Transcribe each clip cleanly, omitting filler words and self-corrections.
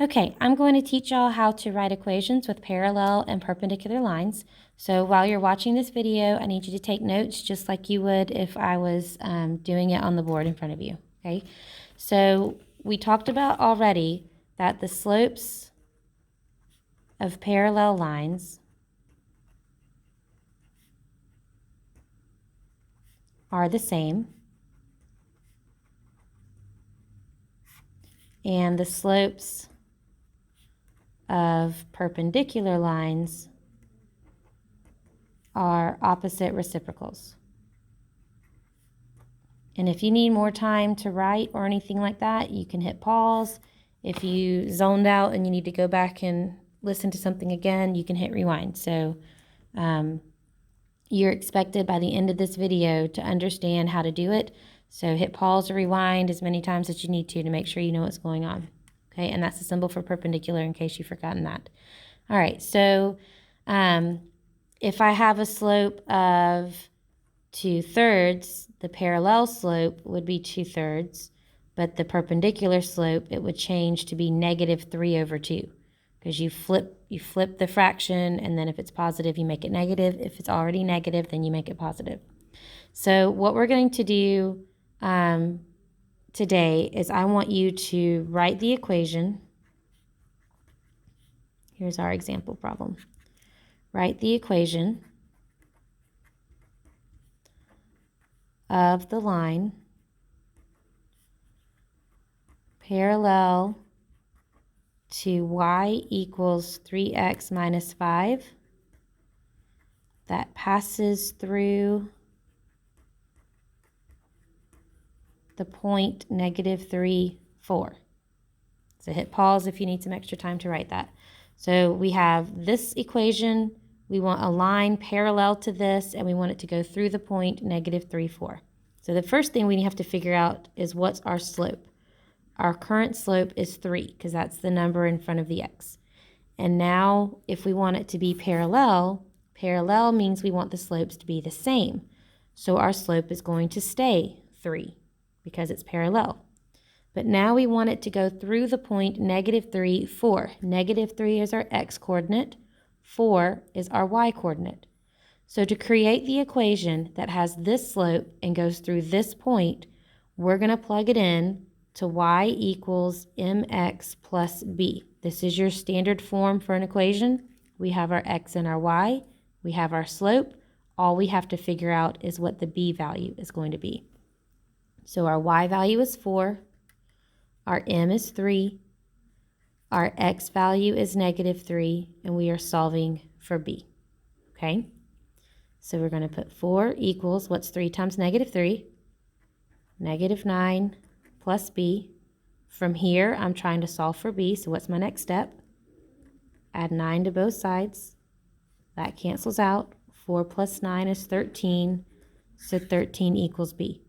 Okay, I'm going to teach y'all how to write equations with parallel and perpendicular lines. So while you're watching this video, I need you to take notes just like you would if I was doing it on the board in front of you, okay? So we talked about already that the slopes of parallel lines are the same, and the slopes of perpendicular lines are opposite reciprocals. And if you need more time to write or anything like that, you can hit pause. If you zoned out and you need to go back and listen to something again, you can hit rewind. So you're expected by the end of this video to understand how to do it. So hit pause or rewind as many times as you need to make sure you know what's going on. Okay, and that's the symbol for perpendicular in case you've forgotten that. All right, so if I have a slope of 2/3, the parallel slope would be 2/3, but the perpendicular slope, it would change to be -3/2, because you flip the fraction, and then if it's positive, you make it negative. If it's already negative, then you make it positive. So what we're going to do today is I want you to write the equation. Here's our example problem. Write the equation of the line parallel to y equals 3x minus 5 that passes through the point -3, 4. So hit pause if you need some extra time to write that. So we have this equation. We want a line parallel to this, and we want it to go through the point -3, 4. So the first thing we have to figure out is what's our slope. Our current slope is 3, because that's the number in front of the x. And now if we want it to be parallel, parallel means we want the slopes to be the same. So our slope is going to stay 3 because it's parallel. But now we want it to go through the point -3, 4. -3 is our x-coordinate. 4 is our y-coordinate. So to create the equation that has this slope and goes through this point, we're going to plug it in to y equals mx plus b. This is your standard form for an equation. We have our x and our y. We have our slope. All we have to figure out is what the b value is going to be. So our y value is 4. Our m is 3. Our x value is -3, and we are solving for b. Okay? So we're going to put 4 equals, what's 3 times -3? -9 plus b. From here, I'm trying to solve for b, so what's my next step? Add 9 to both sides. That cancels out. 4 plus 9 is 13, so 13 equals b.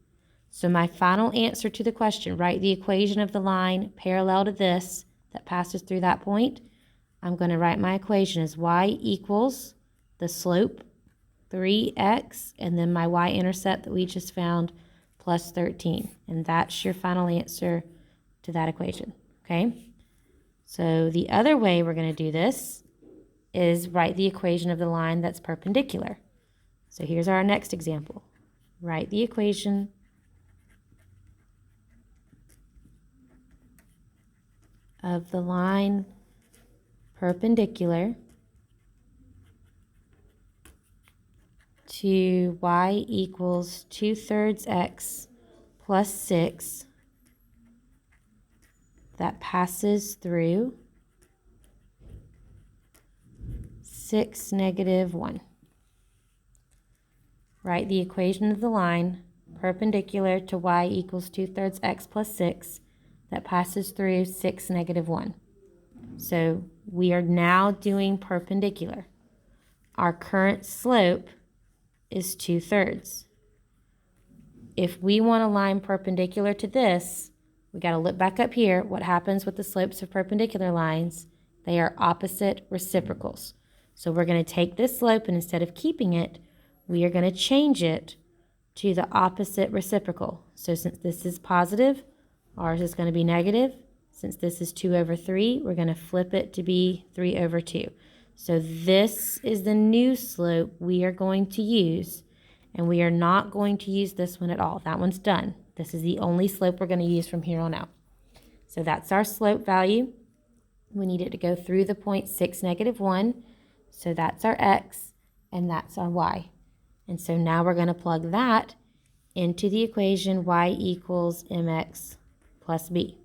So my final answer to the question, write the equation of the line parallel to this that passes through that point. I'm going to write my equation as y equals the slope, 3x, and then my y-intercept that we just found, plus 13. And that's your final answer to that equation, okay? So the other way we're going to do this is write the equation of the line that's perpendicular. So here's our next example. Write the equation of the line perpendicular to y equals 2/3 x plus 6 that passes through 6, -1. Write the equation of the line perpendicular to y equals 2/3 x plus 6 that passes through 6, -1. So we are now doing perpendicular. Our current slope is 2/3. If we want a line perpendicular to this, we got to look back up here. What happens with the slopes of perpendicular lines? They are opposite reciprocals. So we're going to take this slope, and instead of keeping it, we are going to change it to the opposite reciprocal. So since this is positive, ours is going to be negative. Since this is 2 over 3, we're going to flip it to be 3 over 2. So this is the new slope we are going to use, and we are not going to use this one at all. That one's done. This is the only slope we're going to use from here on out. So that's our slope value. We need it to go through the point 6, -1. So that's our x, and that's our y. And so now we're going to plug that into the equation y equals mx plus b.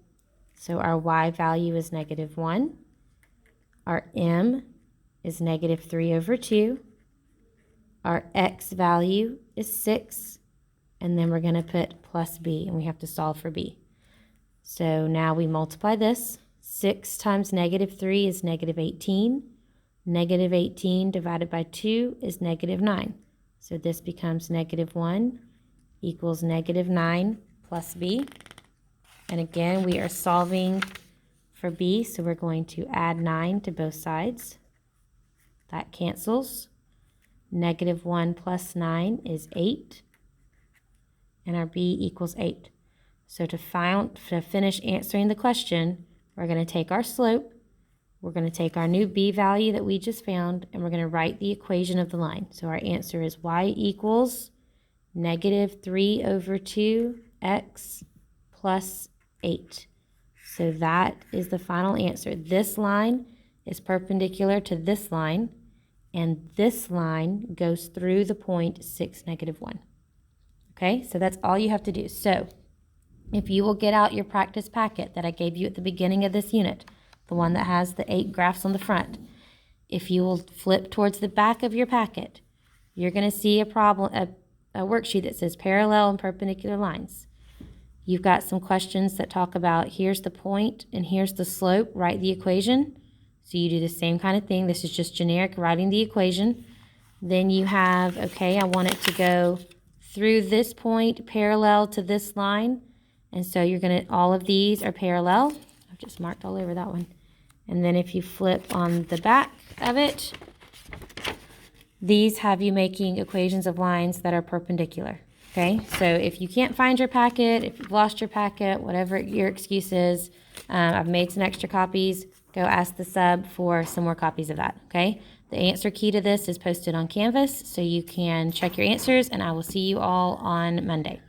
So our y value is -1. Our m is -3 over 2. Our x value is 6. And then we're going to put plus b, and we have to solve for b. So now we multiply this. 6 times -3 is -18. -18 divided by 2 is -9. So this becomes -1 equals -9 plus b. And again, we are solving for b, so we're going to add 9 to both sides. That cancels. -1 plus 9 is 8. And our b equals 8. So to finish answering the question, we're going to take our slope, we're going to take our new b value that we just found, and we're going to write the equation of the line. So our answer is y equals -3 over 2x plus 8. So that is the final answer. This line is perpendicular to this line, and this line goes through the point 6, -1. Okay, so that's all you have to do. So if you will get out your practice packet that I gave you at the beginning of this unit, the one that has the 8 graphs on the front, if you will flip towards the back of your packet, you're going to see a worksheet that says parallel and perpendicular lines. You've got some questions that talk about here's the point and here's the slope, write the equation. So you do the same kind of thing. This is just generic writing the equation. Then you have, okay, I want it to go through this point parallel to this line. And so you're going to, all of these are parallel. I've just marked all over that one. And then if you flip on the back of it, these have you making equations of lines that are perpendicular. Okay, so if you can't find your packet, if you've lost your packet, whatever your excuse is, I've made some extra copies. Go ask the sub for some more copies of that, okay? The answer key to this is posted on Canvas, so you can check your answers, and I will see you all on Monday.